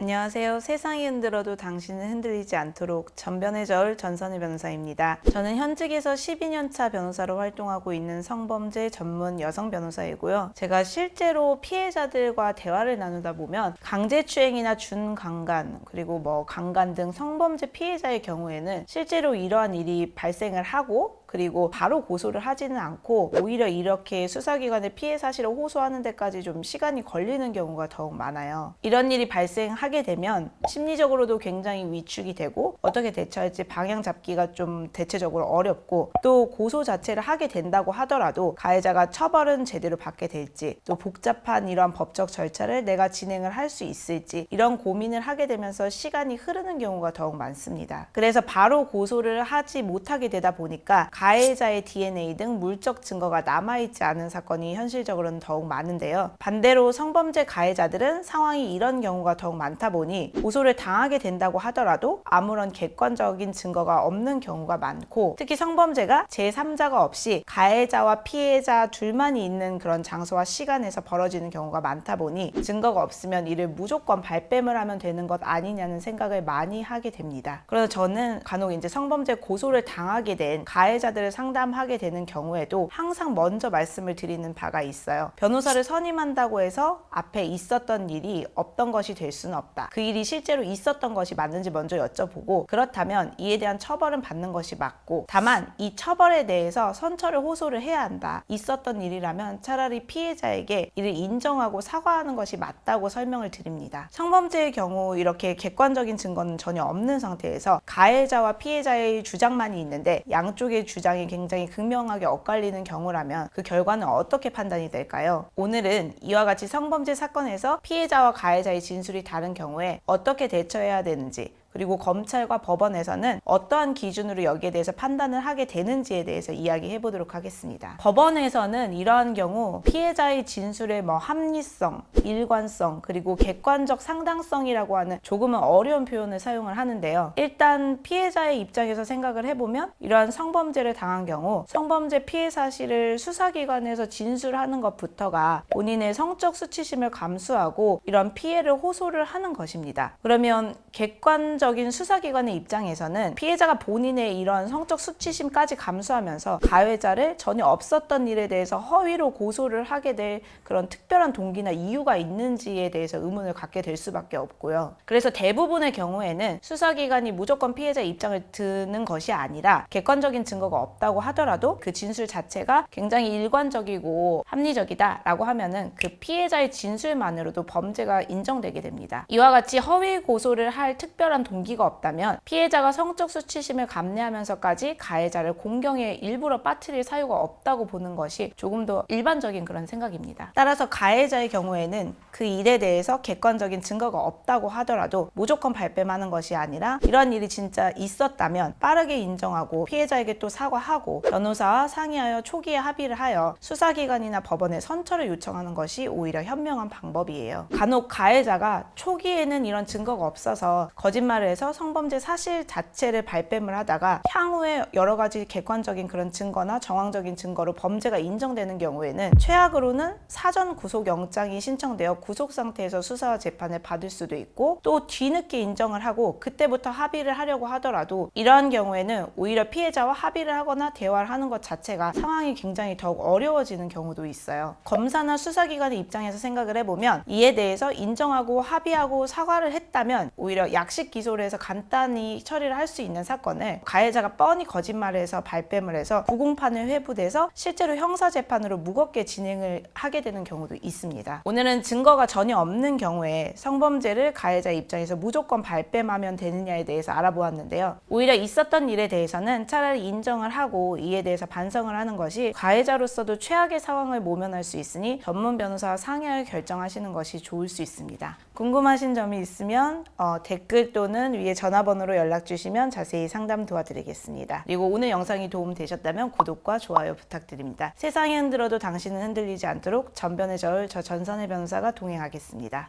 안녕하세요. 세상이 흔들어도 당신은 흔들리지 않도록 전변의 저울 전선의 변호사입니다. 저는 현직에서 12년차 변호사로 활동하고 있는 성범죄 전문 여성 변호사이고요. 제가 실제로 피해자들과 대화를 나누다 보면 강제추행이나 준강간 그리고 강간 등 성범죄 피해자의 경우에는 실제로 이러한 일이 발생을 하고 그리고 바로 고소를 하지는 않고 오히려 이렇게 수사기관에 피해 사실을 호소하는 데까지 좀 시간이 걸리는 경우가 더욱 많아요. 이런 일이 발생하게 되면 심리적으로도 굉장히 위축이 되고 어떻게 대처할지 방향 잡기가 좀 대체적으로 어렵고 또 고소 자체를 하게 된다고 하더라도 가해자가 처벌은 제대로 받게 될지 또 복잡한 이러한 법적 절차를 내가 진행을 할 수 있을지 이런 고민을 하게 되면서 시간이 흐르는 경우가 더욱 많습니다. 그래서 바로 고소를 하지 못하게 되다 보니까 가해자의 DNA 등 물적 증거가 남아있지 않은 사건이 현실적으로는 더욱 많은데요. 반대로 성범죄 가해자들은 상황이 이런 경우가 더욱 많다 보니 고소를 당하게 된다고 하더라도 아무런 객관적인 증거가 없는 경우가 많고 특히 성범죄가 제3자가 없이 가해자와 피해자 둘만이 있는 그런 장소와 시간에서 벌어지는 경우가 많다 보니 증거가 없으면 이를 무조건 발뺌을 하면 되는 것 아니냐는 생각을 많이 하게 됩니다. 그래서 저는 간혹 이제 성범죄 고소를 당하게 된 가해자들을 상담하게 되는 경우에도 항상 먼저 말씀을 드리는 바가 있어요. 변호사를 선임한다고 해서 앞에 있었던 일이 없던 것이 될 수는 없다. 그 일이 실제로 있었던 것이 맞는지 먼저 여쭤보고 그렇다면 이에 대한 처벌은 받는 것이 맞고 다만 이 처벌에 대해서 선처를 호소를 해야 한다. 있었던 일이라면 차라리 피해자에게 이를 인정하고 사과하는 것이 맞다고 설명을 드립니다. 성범죄의 경우 이렇게 객관적인 증거는 전혀 없는 상태에서 가해자와 피해자의 주장만이 있는데 양쪽의 주장이 굉장히 극명하게 엇갈리는 경우라면 그 결과는 어떻게 판단이 될까요? 오늘은 이와 같이 성범죄 사건에서 피해자와 가해자의 진술이 다른 경우에 어떻게 대처해야 되는지 그리고 검찰과 법원에서는 어떠한 기준으로 여기에 대해서 판단을 하게 되는지에 대해서 이야기해 보도록 하겠습니다. 법원에서는 이러한 경우 피해자의 진술의 합리성, 일관성, 그리고 객관적 상당성이라고 하는 조금은 어려운 표현을 사용을 하는데요. 일단 피해자의 입장에서 생각을 해보면 이러한 성범죄를 당한 경우 성범죄 피해 사실을 수사기관에서 진술하는 것부터가 본인의 성적 수치심을 감수하고 이런 피해를 호소를 하는 것입니다. 그러면 객관적인 수사기관의 입장에서는 피해자가 본인의 이런 성적 수치심까지 감수하면서 가해자를 전혀 없었던 일에 대해서 허위로 고소를 하게 될 그런 특별한 동기나 이유가 있는지에 대해서 의문을 갖게 될 수밖에 없고요. 그래서 대부분의 경우에는 수사기관이 무조건 피해자 입장을 듣는 것이 아니라 객관적인 증거가 없다고 하더라도 그 진술 자체가 굉장히 일관적이고 합리적이다라고 하면은 그 피해자의 진술만으로도 범죄가 인정되게 됩니다. 이와 같이 허위 고소를 할 특별한 동기가 없다면 피해자가 성적 수치심을 감내하면서까지 가해자를 공경에 일부러 빠뜨릴 사유가 없다고 보는 것이 조금 더 일반적인 그런 생각입니다. 따라서 가해자의 경우에는 그 일에 대해서 객관적인 증거가 없다고 하더라도 무조건 발뺌하는 것이 아니라 이런 일이 진짜 있었다면 빠르게 인정하고 피해자에게 또 사과하고 변호사와 상의하여 초기에 합의를 하여 수사기관이나 법원에 선처를 요청하는 것이 오히려 현명한 방법이에요. 간혹 가해자가 초기에는 이런 증거가 없어서 거짓말을 해서 성범죄 사실 자체를 발뺌을 하다가 향후에 여러 가지 객관적인 그런 증거나 정황적인 증거로 범죄가 인정되는 경우에는 최악으로는 사전 구속영장이 신청되어 구속 상태에서 수사와 재판을 받을 수도 있고 또 뒤늦게 인정을 하고 그때부터 합의를 하려고 하더라도 이러한 경우에는 오히려 피해자와 합의를 하거나 대화를 하는 것 자체가 상황이 굉장히 더욱 어려워지는 경우도 있어요. 검사나 수사기관의 입장에서 생각을 해보면 이에 대해서 인정하고 합의하고 사과를 했다면 오히려 약식 기소를 해서 간단히 처리를 할 수 있는 사건을 가해자가 뻔히 거짓말을 해서 발뺌을 해서 부공판을 회부돼서 실제로 형사재판으로 무겁게 진행을 하게 되는 경우도 있습니다. 오늘은 증거가 전혀 없는 경우에 성범죄를 가해자 입장에서 무조건 발뺌하면 되느냐에 대해서 알아보았는데요. 오히려 있었던 일에 대해서는 차라리 인정을 하고 이에 대해서 반성을 하는 것이 가해자로서도 최악의 상황을 모면할 수 있으니 전문 변호사와 상의하여 결정하시는 것이 좋을 수 있습니다. 궁금하신 점이 있으면 댓글 또는 위에 전화번호로 연락 주시면 자세히 상담 도와드리겠습니다. 그리고 오늘 영상이 도움되셨다면 구독과 좋아요 부탁드립니다. 세상이 흔들어도 당신은 흔들리지 않도록 전변의 저울 저 전선의 변호사가 동행하겠습니다.